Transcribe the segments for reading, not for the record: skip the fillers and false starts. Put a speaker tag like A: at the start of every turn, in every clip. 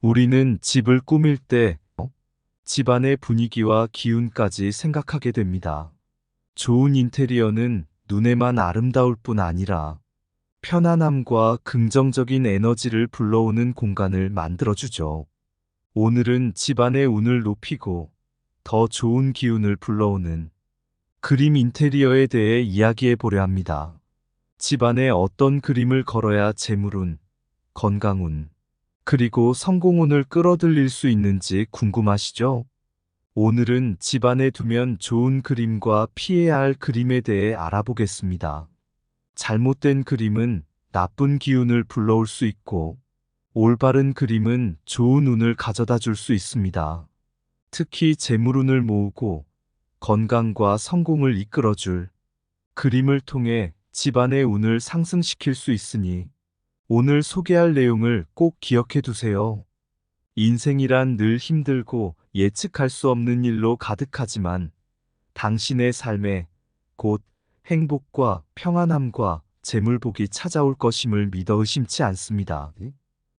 A: 우리는 집을 꾸밀 때 집안의 분위기와 기운까지 생각하게 됩니다. 좋은 인테리어는 눈에만 아름다울 뿐 아니라 편안함과 긍정적인 에너지를 불러오는 공간을 만들어주죠. 오늘은 집안의 운을 높이고 더 좋은 기운을 불러오는 그림 인테리어에 대해 이야기해 보려 합니다. 집안에 어떤 그림을 걸어야 재물운, 건강운, 그리고 성공운을 끌어들일 수 있는지 궁금하시죠? 오늘은 집안에 두면 좋은 그림과 피해야 할 그림에 대해 알아보겠습니다. 잘못된 그림은 나쁜 기운을 불러올 수 있고, 올바른 그림은 좋은 운을 가져다 줄 수 있습니다. 특히 재물운을 모으고 건강과 성공을 이끌어줄 그림을 통해 집안의 운을 상승시킬 수 있으니 오늘 소개할 내용을 꼭 기억해 두세요. 인생이란 늘 힘들고 예측할 수 없는 일로 가득하지만 당신의 삶에 곧 행복과 평안함과 재물복이 찾아올 것임을 믿어 의심치 않습니다.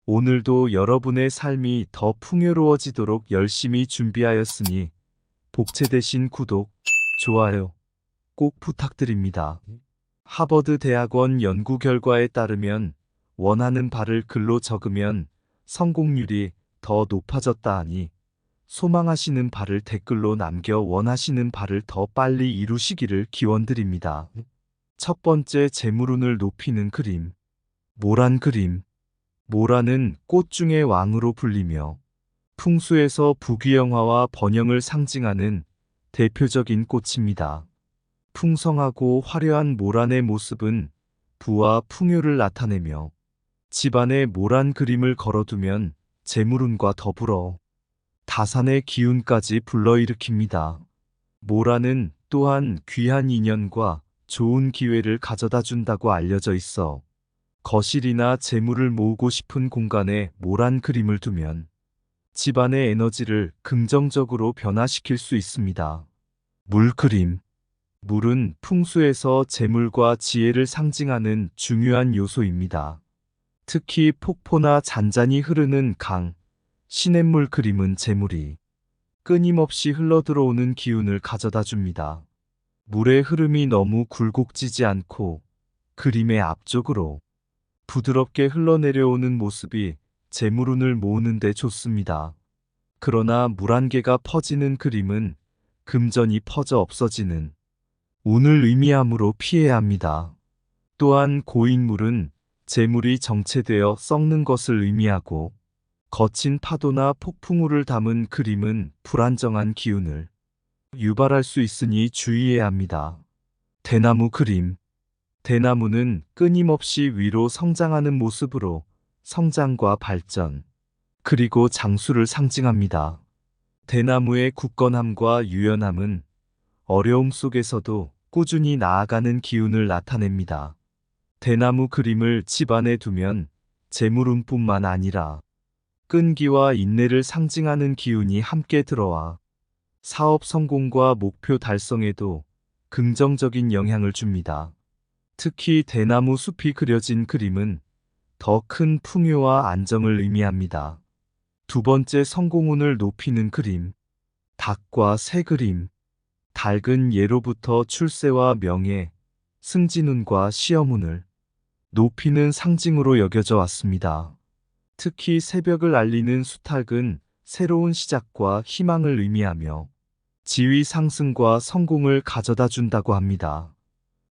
A: 오늘도 여러분의 삶이 더 풍요로워지도록 열심히 준비하였으니 복채 대신 구독, 좋아요 꼭 부탁드립니다. 하버드 대학원 연구 결과에 따르면 원하는 바를 글로 적으면 성공률이 더 높아졌다 하니 소망하시는 바를 댓글로 남겨 원하시는 바를 더 빨리 이루시기를 기원드립니다. 첫 번째, 재물운을 높이는 그림. 모란 그림. 모란은 꽃 중의 왕으로 불리며 풍수에서 부귀영화와 번영을 상징하는 대표적인 꽃입니다. 풍성하고 화려한 모란의 모습은 부와 풍요를 나타내며 집안에 모란 그림을 걸어두면 재물운과 더불어 다산의 기운까지 불러일으킵니다. 모란은 또한 귀한 인연과 좋은 기회를 가져다 준다고 알려져 있어 거실이나 재물을 모으고 싶은 공간에 모란 그림을 두면 집안의 에너지를 긍정적으로 변화시킬 수 있습니다. 물 그림. 물은 풍수에서 재물과 지혜를 상징하는 중요한 요소입니다. 특히 폭포나 잔잔히 흐르는 강, 시냇물 그림은 재물이 끊임없이 흘러들어오는 기운을 가져다 줍니다. 물의 흐름이 너무 굴곡지지 않고 그림의 앞쪽으로 부드럽게 흘러내려오는 모습이 재물운을 모으는 데 좋습니다. 그러나 물 한 개가 퍼지는 그림은 금전이 퍼져 없어지는 운을 의미하므로 피해야 합니다. 또한 고인물은 재물이 정체되어 썩는 것을 의미하고 거친 파도나 폭풍우를 담은 그림은 불안정한 기운을 유발할 수 있으니 주의해야 합니다. 대나무 그림. 대나무는 끊임없이 위로 성장하는 모습으로 성장과 발전, 그리고 장수를 상징합니다. 대나무의 굳건함과 유연함은 어려움 속에서도 꾸준히 나아가는 기운을 나타냅니다. 대나무 그림을 집안에 두면 재물운뿐만 아니라 끈기와 인내를 상징하는 기운이 함께 들어와 사업 성공과 목표 달성에도 긍정적인 영향을 줍니다. 특히 대나무 숲이 그려진 그림은 더 큰 풍요와 안정을 의미합니다. 두 번째, 성공운을 높이는 그림. 닭과 새 그림. 닭은 예로부터 출세와 명예, 승진운과 시험운을 높이는 상징으로 여겨져 왔습니다. 특히 새벽을 알리는 수탉은 새로운 시작과 희망을 의미하며 지위 상승과 성공을 가져다 준다고 합니다.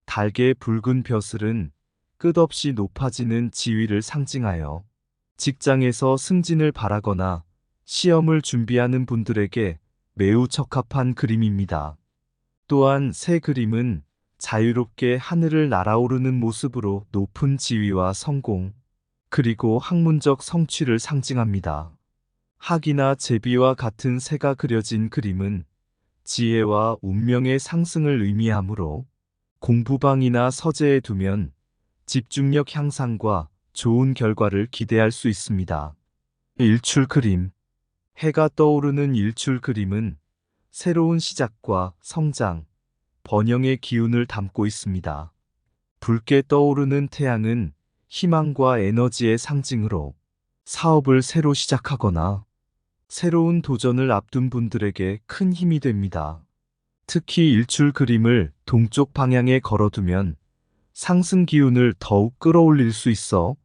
A: 닭의 붉은 벼슬은 끝없이 높아지는 지위를 상징하여 직장에서 승진을 바라거나 시험을 준비하는 분들에게 매우 적합한 그림입니다. 또한 새 그림은 자유롭게 하늘을 날아오르는 모습으로 높은 지위와 성공, 그리고 학문적 성취를 상징합니다. 학이나 제비와 같은 새가 그려진 그림은 지혜와 운명의 상승을 의미하므로 공부방이나 서재에 두면 집중력 향상과 좋은 결과를 기대할 수 있습니다. 일출 그림. 해가 떠오르는 일출 그림은 새로운 시작과 성장, 번영의 기운을 담고 있습니다. 붉게 떠오르는 태양은 희망과 에너지의 상징으로 사업을 새로 시작하거나 새로운 도전을 앞둔 분들에게 큰 힘이 됩니다. 특히 일출 그림을 동쪽 방향에 걸어두면 상승 기운을 더욱 끌어올릴 수 있어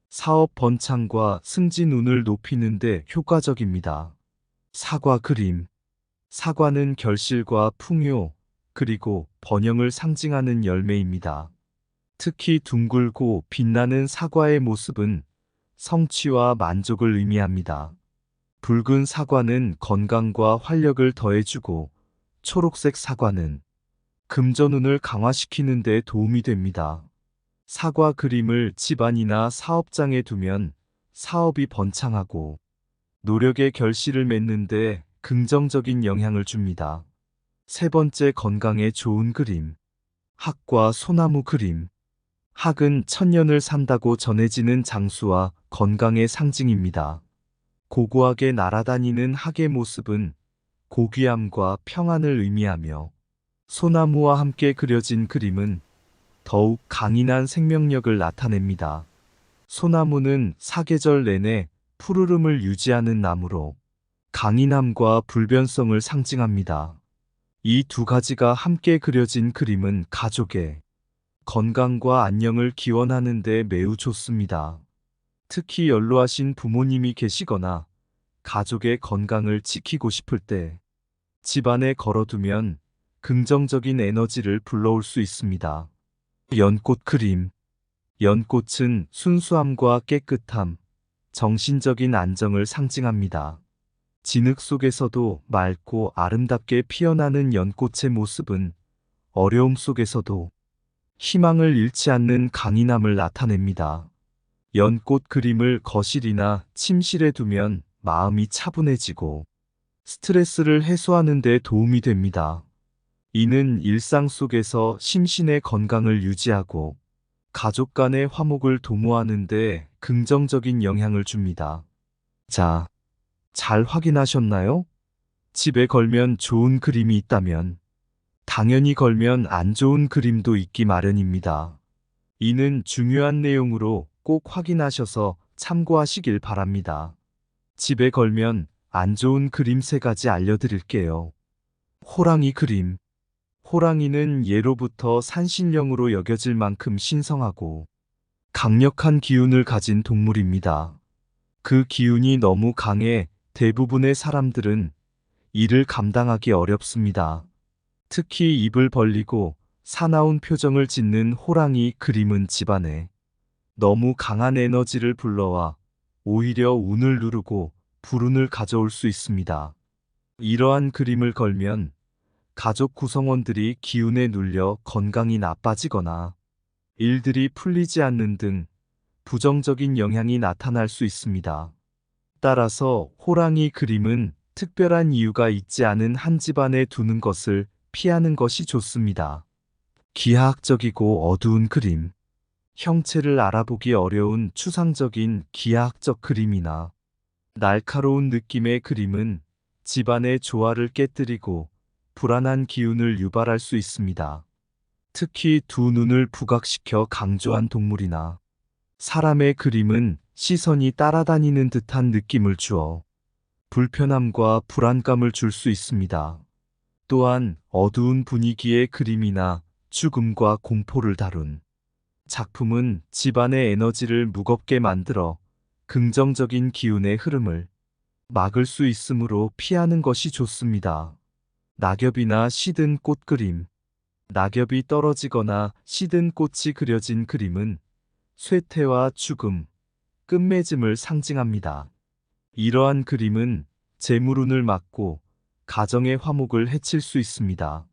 A: 사업 번창과 승진운을 높이는데 효과적입니다. 사과 그림. 사과는 결실과 풍요, 그리고 번영을 상징하는 열매입니다. 특히 둥글고 빛나는 사과의 모습은 성취와 만족을 의미합니다. 붉은 사과는 건강과 활력을 더해주고 초록색 사과는 금전운을 강화시키는 데 도움이 됩니다. 사과 그림을 집안이나 사업장에 두면 사업이 번창하고 노력의 결실을 맺는데 긍정적인 영향을 줍니다. 세 번째, 건강에 좋은 그림. 학과 소나무 그림. 학은 천년을 산다고 전해지는 장수와 건강의 상징입니다. 고고하게 날아다니는 학의 모습은 고귀함과 평안을 의미하며 소나무와 함께 그려진 그림은 더욱 강인한 생명력을 나타냅니다. 소나무는 사계절 내내 푸르름을 유지하는 나무로 강인함과 불변성을 상징합니다. 이 두 가지가 함께 그려진 그림은 가족의 건강과 안녕을 기원하는 데 매우 좋습니다. 특히 연로하신 부모님이 계시거나 가족의 건강을 지키고 싶을 때 집안에 걸어두면 긍정적인 에너지를 불러올 수 있습니다. 연꽃 그림. 연꽃은 순수함과 깨끗함, 정신적인 안정을 상징합니다. 진흙 속에서도 맑고 아름답게 피어나는 연꽃의 모습은 어려움 속에서도 희망을 잃지 않는 강인함을 나타냅니다. 연꽃 그림을 거실이나 침실에 두면 마음이 차분해지고 스트레스를 해소하는 데 도움이 됩니다. 이는 일상 속에서 심신의 건강을 유지하고 가족 간의 화목을 도모하는 데 긍정적인 영향을 줍니다. 자, 잘 확인하셨나요? 집에 걸면 좋은 그림이 있다면 당연히 걸면 안 좋은 그림도 있기 마련입니다. 이는 중요한 내용으로 꼭 확인하셔서 참고하시길 바랍니다. 집에 걸면 안 좋은 그림 세 가지 알려드릴게요. 호랑이 그림. 호랑이는 예로부터 산신령으로 여겨질 만큼 신성하고 강력한 기운을 가진 동물입니다. 그 기운이 너무 강해 대부분의 사람들은 이를 감당하기 어렵습니다. 특히 입을 벌리고 사나운 표정을 짓는 호랑이 그림은 집안에 너무 강한 에너지를 불러와 오히려 운을 누르고 불운을 가져올 수 있습니다. 이러한 그림을 걸면 가족 구성원들이 기운에 눌려 건강이 나빠지거나 일들이 풀리지 않는 등 부정적인 영향이 나타날 수 있습니다. 따라서 호랑이 그림은 특별한 이유가 있지 않은 한 집안에 두는 것을 피하는 것이 좋습니다. 기하학적이고 어두운 그림. 형체를 알아보기 어려운 추상적인 기하학적 그림이나 날카로운 느낌의 그림은 집안의 조화를 깨뜨리고 불안한 기운을 유발할 수 있습니다. 특히 두 눈을 부각시켜 강조한 동물이나 사람의 그림은 시선이 따라다니는 듯한 느낌을 주어 불편함과 불안감을 줄 수 있습니다. 또한 어두운 분위기의 그림이나 죽음과 공포를 다룬 작품은 집안의 에너지를 무겁게 만들어 긍정적인 기운의 흐름을 막을 수 있으므로 피하는 것이 좋습니다. 낙엽이나 시든 꽃 그림. 낙엽이 떨어지거나 시든 꽃이 그려진 그림은 쇠퇴와 죽음, 끝맺음을 상징합니다. 이러한 그림은 재물운을 막고 가정의 화목을 해칠 수 있습니다.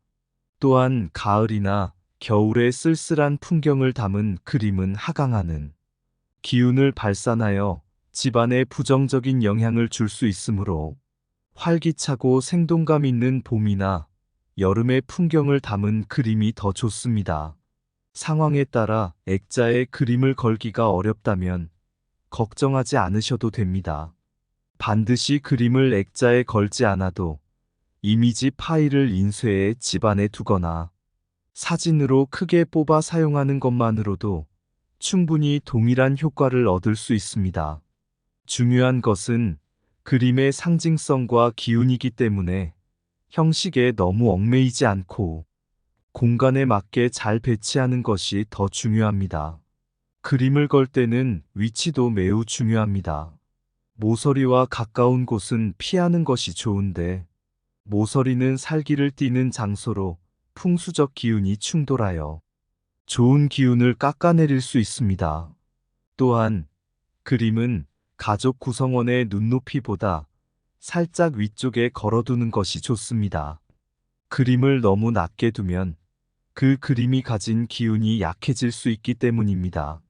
A: 또한 가을이나 겨울의 쓸쓸한 풍경을 담은 그림은 하강하는 기운을 발산하여 집안에 부정적인 영향을 줄 수 있으므로 활기차고 생동감 있는 봄이나 여름의 풍경을 담은 그림이 더 좋습니다. 상황에 따라 액자에 그림을 걸기가 어렵다면 걱정하지 않으셔도 됩니다. 반드시 그림을 액자에 걸지 않아도 이미지 파일을 인쇄해 집안에 두거나 사진으로 크게 뽑아 사용하는 것만으로도 충분히 동일한 효과를 얻을 수 있습니다. 중요한 것은 그림의 상징성과 기운이기 때문에 형식에 너무 얽매이지 않고 공간에 맞게 잘 배치하는 것이 더 중요합니다. 그림을 걸 때는 위치도 매우 중요합니다. 모서리와 가까운 곳은 피하는 것이 좋은데, 모서리는 살기를 띠는 장소로 풍수적 기운이 충돌하여 좋은 기운을 깎아내릴 수 있습니다. 또한 그림은 가족 구성원의 눈높이보다 살짝 위쪽에 걸어두는 것이 좋습니다. 그림을 너무 낮게 두면 그 그림이 가진 기운이 약해질 수 있기 때문입니다.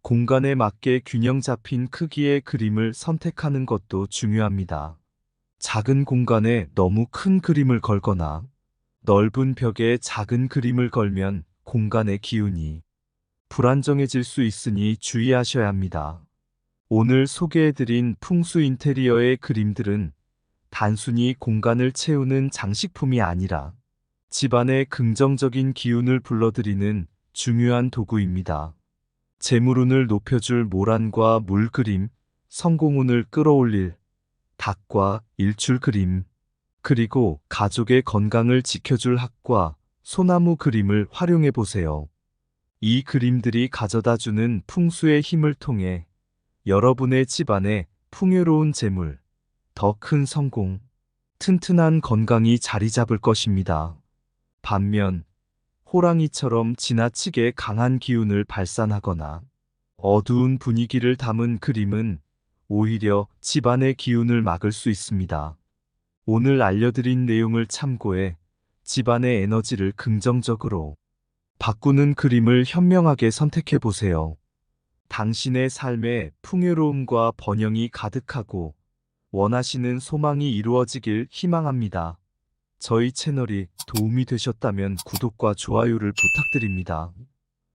A: 공간에 맞게 균형 잡힌 크기의 그림을 선택하는 것도 중요합니다. 작은 공간에 너무 큰 그림을 걸거나 넓은 벽에 작은 그림을 걸면 공간의 기운이 불안정해질 수 있으니 주의하셔야 합니다. 오늘 소개해드린 풍수 인테리어의 그림들은 단순히 공간을 채우는 장식품이 아니라 집안의 긍정적인 기운을 불러들이는 중요한 도구입니다. 재물운을 높여줄 모란과 물 그림, 성공운을 끌어올릴 닭과 일출 그림, 그리고 가족의 건강을 지켜줄 학과 소나무 그림을 활용해 보세요. 이 그림들이 가져다주는 풍수의 힘을 통해 여러분의 집안에 풍요로운 재물, 더 큰 성공, 튼튼한 건강이 자리 잡을 것입니다. 반면 호랑이처럼 지나치게 강한 기운을 발산하거나 어두운 분위기를 담은 그림은 오히려 집안의 기운을 막을 수 있습니다. 오늘 알려드린 내용을 참고해 집안의 에너지를 긍정적으로 바꾸는 그림을 현명하게 선택해 보세요. 당신의 삶에 풍요로움과 번영이 가득하고 원하시는 소망이 이루어지길 희망합니다. 저희 채널이 도움이 되셨다면 구독과 좋아요를 부탁드립니다.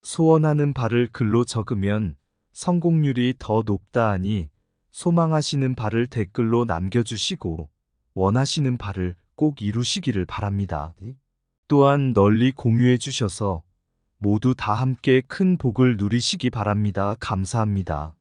A: 소원하는 바를 글로 적으면 성공률이 더 높다 하니 소망하시는 바를 댓글로 남겨주시고 원하시는 바를 꼭 이루시기를 바랍니다. 또한 널리 공유해 주셔서 모두 다 함께 큰 복을 누리시기 바랍니다. 감사합니다.